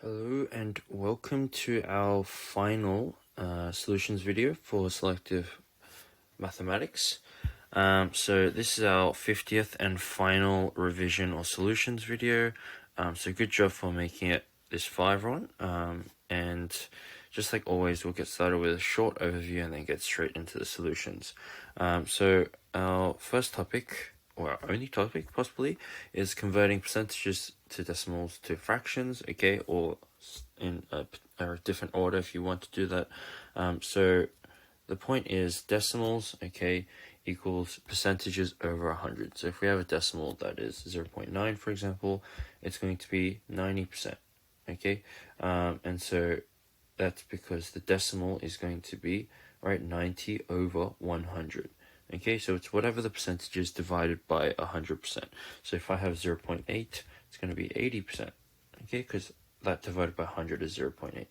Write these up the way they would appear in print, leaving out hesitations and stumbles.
Hello and welcome to our final solutions video for selective mathematics. So this is our 50th and final revision or solutions video. So good job for making it this far, everyone. And just like always, we'll get started with a short overview and then get straight into the solutions. So our first topic, or our only topic possibly, is converting percentages to decimals to fractions, okay, or in a different order if you want to do that. So the point is decimals, okay, equals percentages over 100. So if we have a decimal that is 0.9, for example, it's going to be 90%, okay? And so that's because the decimal is going to be, right, 90 over 100. Okay, so it's whatever the percentage is divided by 100%. So if I have 0.8, it's going to be 80%, okay, because that divided by 100 is 0.8.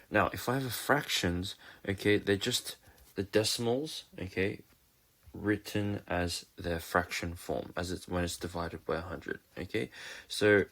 Now, if I have a fractions, okay, they're just the decimals, okay, written as their fraction form, as it's when it's divided by 100, okay? So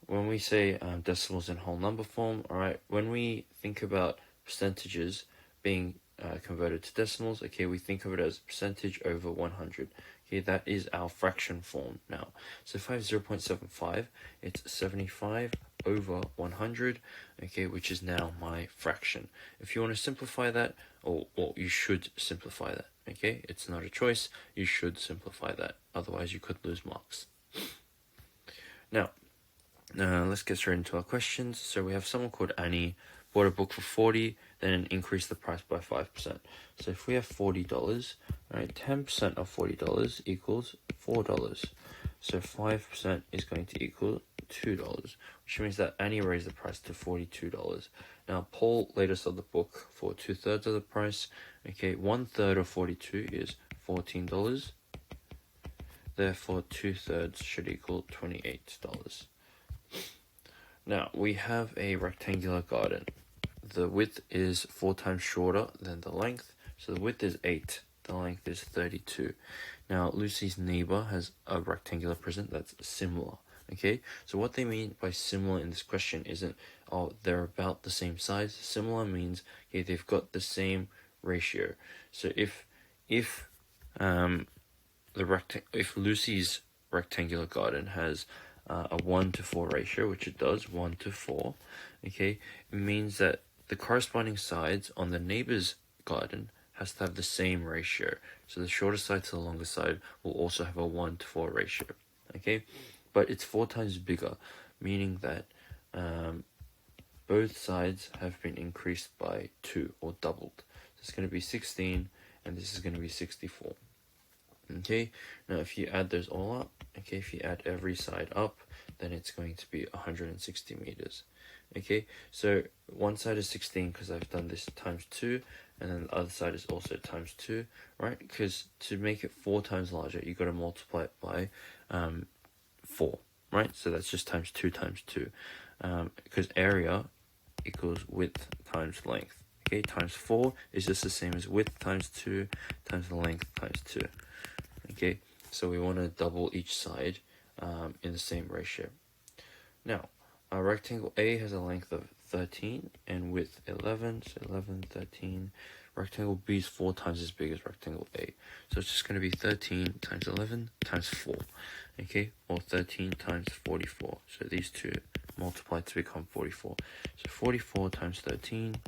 when we say decimals in whole number form, all right, when we think about percentages being converted to decimals, okay, we think of it as percentage over 100. Okay, that is our fraction form now. So if I have 0.75, it's 75 over 100, okay, which is now my fraction. If you want to simplify that, or you should simplify that, okay, it's not a choice, you should simplify that, otherwise you could lose marks. Now, let's get straight into our questions. So we have someone called Annie, bought a book for 40, then increased the price by 5%. So if we have $40, right, 10% of $40 equals $4. So 5% is going to equal $2, which means that Annie raised the price to $42. Now Paul later sold the book for 2/3 of the price. Okay, 1/3 of 42 is $14. Therefore 2/3 should equal $28. Now we have a rectangular garden. The width is 4 times shorter than the length, so the width is 8, the length is 32. Now Lucy's neighbor has a rectangular prison that's similar, okay? So what they mean by similar in this question isn't, oh, they're about the same size. Similar means, okay, they've got the same ratio. So if Lucy's rectangular garden has a 1:4 ratio, which it does, 1:4, okay, it means that the corresponding sides on the neighbor's garden has to have the same ratio. So the shorter side to the longer side will also have a 1:4 ratio, okay? But it's 4 times bigger, meaning that both sides have been increased by 2 or doubled. So it's going to be 16 and this is going to be 64. Okay, now if you add those all up, okay, if you add every side up, then it's going to be 160 meters. Okay, so one side is 16 because I've done this times 2, and then the other side is also times 2, right? Because to make it 4 times larger, you got to multiply it by 4, right? So that's just times 2 times 2, because area equals width times length. Okay, times 4 is just the same as width times 2 times the length times 2. Okay, so we want to double each side in the same ratio. Now, our rectangle A has a length of 13 and width 11, so 11, 13. Rectangle B is 4 times as big as rectangle A. So it's just going to be 13 times 11 times 4, okay, or 13 times 44. So these two multiply to become 44. So 44 times 13,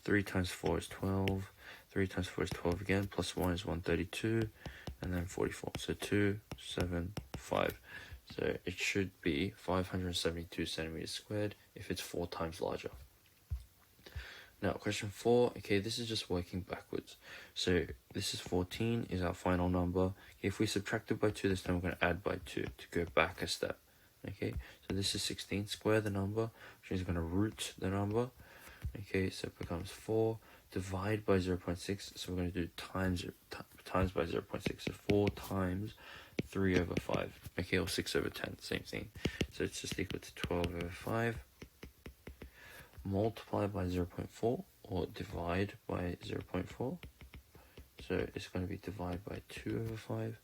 3 times 4 is 12. 3 times 4 is 12 again, plus 1 is 132, and then 44. So 2, 7, 5. So it should be 572 centimeters squared if it's 4 times larger. Now, question 4, okay, this is just working backwards. So this is 14 is our final number. Okay, if we subtract it by 2 this time, we're going to add by 2 to go back a step. Okay, so this is 16, square the number, which means we're going to root the number. Okay, so it becomes 4. Divide by 0.6, so we're going to do times by 0.6, so 4 times 3 over 5, okay, or 6 over 10, same thing. So it's just equal to 12 over 5, multiply by 0.4, or divide by 0.4, so it's going to be divided by 2 over 5,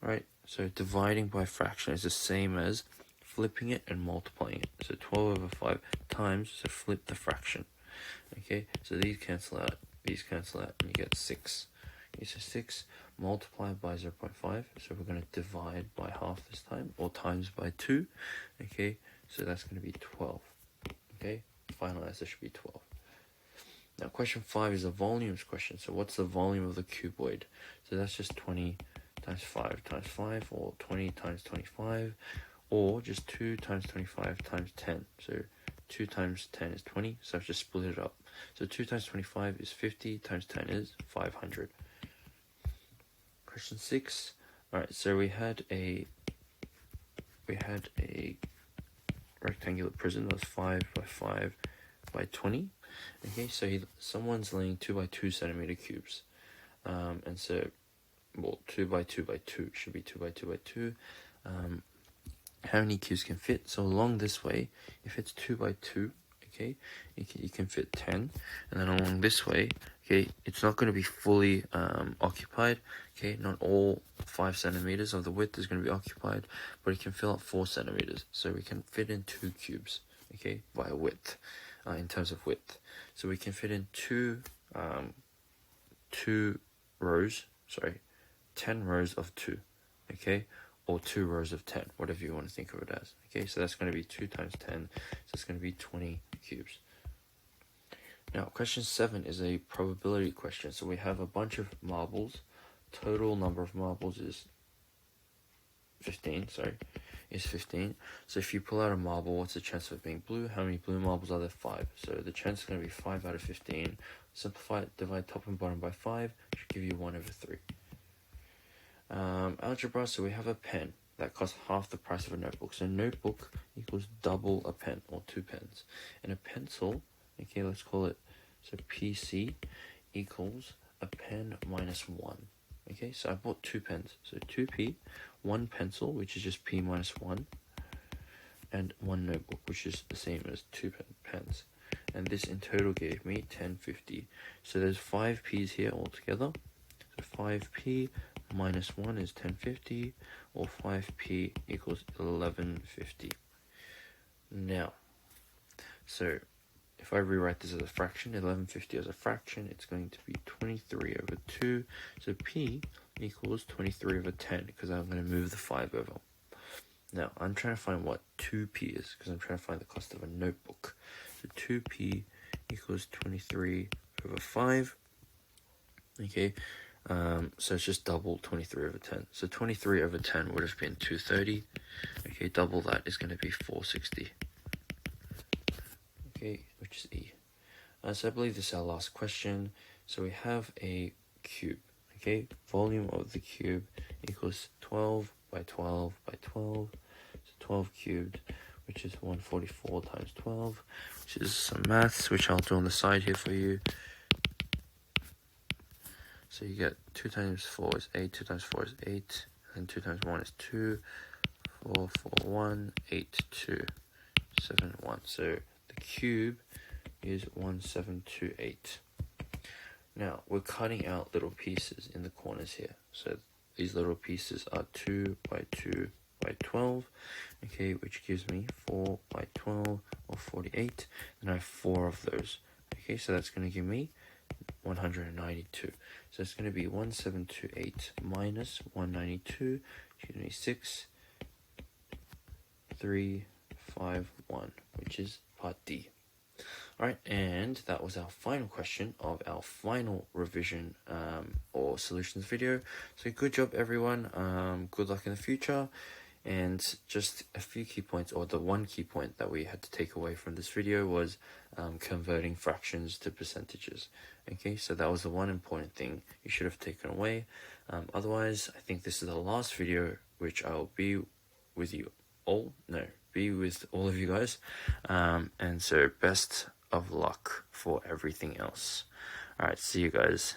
right, So dividing by fraction is the same as flipping it and multiplying it. So 12 over 5 times, so flip the fraction. Okay, so these cancel out, and you get 6. Okay, so 6 multiplied by 0.5, so we're going to divide by half this time, or times by 2. Okay, so that's going to be 12. Okay, final answer should be 12. Now question 5 is a volumes question. So what's the volume of the cuboid? So that's just 20 times 5 times 5, or 20 times 25, or just 2 times 25 times 10. So 2 times 10 is 20, so I've just split it up. So 2 times 25 is 50, times 10 is 500. Question 6. Alright, so we had a rectangular prism that was 5 by 5 by 20. Okay, so someone's laying 2 by 2 centimeter cubes. And so, well, 2 by 2 by 2 should be 2 by 2 by 2. How many cubes can fit? So along this way, if it's 2 by 2, okay, you can fit 10. And then along this way, okay, it's not going to be fully occupied. Okay, not all 5 centimeters of the width is going to be occupied, but it can fill up 4 centimeters. So we can fit in 2 cubes, okay, by width, in terms of width. So we can fit in 10 rows of 2, okay, or 2 rows of 10, whatever you want to think of it as. Okay, so that's going to be 2 times 10, so it's going to be 20 cubes. Now, question 7 is a probability question. So we have a bunch of marbles. Total number of marbles is 15, is 15. So if you pull out a marble, what's the chance of it being blue? How many blue marbles are there? 5. So the chance is going to be 5 out of 15. Simplify it, divide top and bottom by 5, should give you 1 over 3. Algebra, so we have a pen that costs half the price of a notebook. So notebook equals double a pen, or 2 pens. And a pencil, okay, let's call it, so PC equals a pen minus 1. Okay, so I bought 2 pens. So 2p, 1 pencil, which is just p minus 1, and 1 notebook, which is the same as 2 pens. And this in total gave me 1050. So there's 5 p's here altogether. So 5p minus 1 is 1050, or 5p equals 1150. Now, so if I rewrite this as a fraction, 1150 as a fraction, it's going to be 23 over 2. So p equals 23 over 10, because I'm going to move the 5 over. Now, I'm trying to find what 2p is, because I'm trying to find the cost of a notebook. So 2p equals 23 over 5. Okay, so it's just double 23 over 10. So 23 over 10 would have been 230. Okay, double that is going to be 460. Okay, which is E. So I believe this is our last question. So we have a cube. Okay, volume of the cube equals 12 by 12 by 12. So 12 cubed, which is 144 times 12, which is some maths, which I'll do on the side here for you. So you get 2 times 4 is 8, 2 times 4 is 8, and 2 times 1 is 2, 4, 4, 1, 8, 2, 7, 1. So the cube is 1728. Now, we're cutting out little pieces in the corners here. So these little pieces are 2 by 2 by 12, okay, which gives me 4 by 12, or 48, and I have 4 of those. Okay, so that's going to give me 192. So it's going to be 1728 minus 192, which gives me 6, 3, 5, 1, which is part D. Alright, and that was our final question of our final revision or solutions video. So good job, everyone. Good luck in the future. And just a few key points, or the one key point that we had to take away from this video was converting fractions to percentages. Okay, so that was the one important thing you should have taken away. Otherwise, I think this is the last video which I'll be with you all. No, be with all of you guys. And so best of luck for everything else. Alright, see you guys.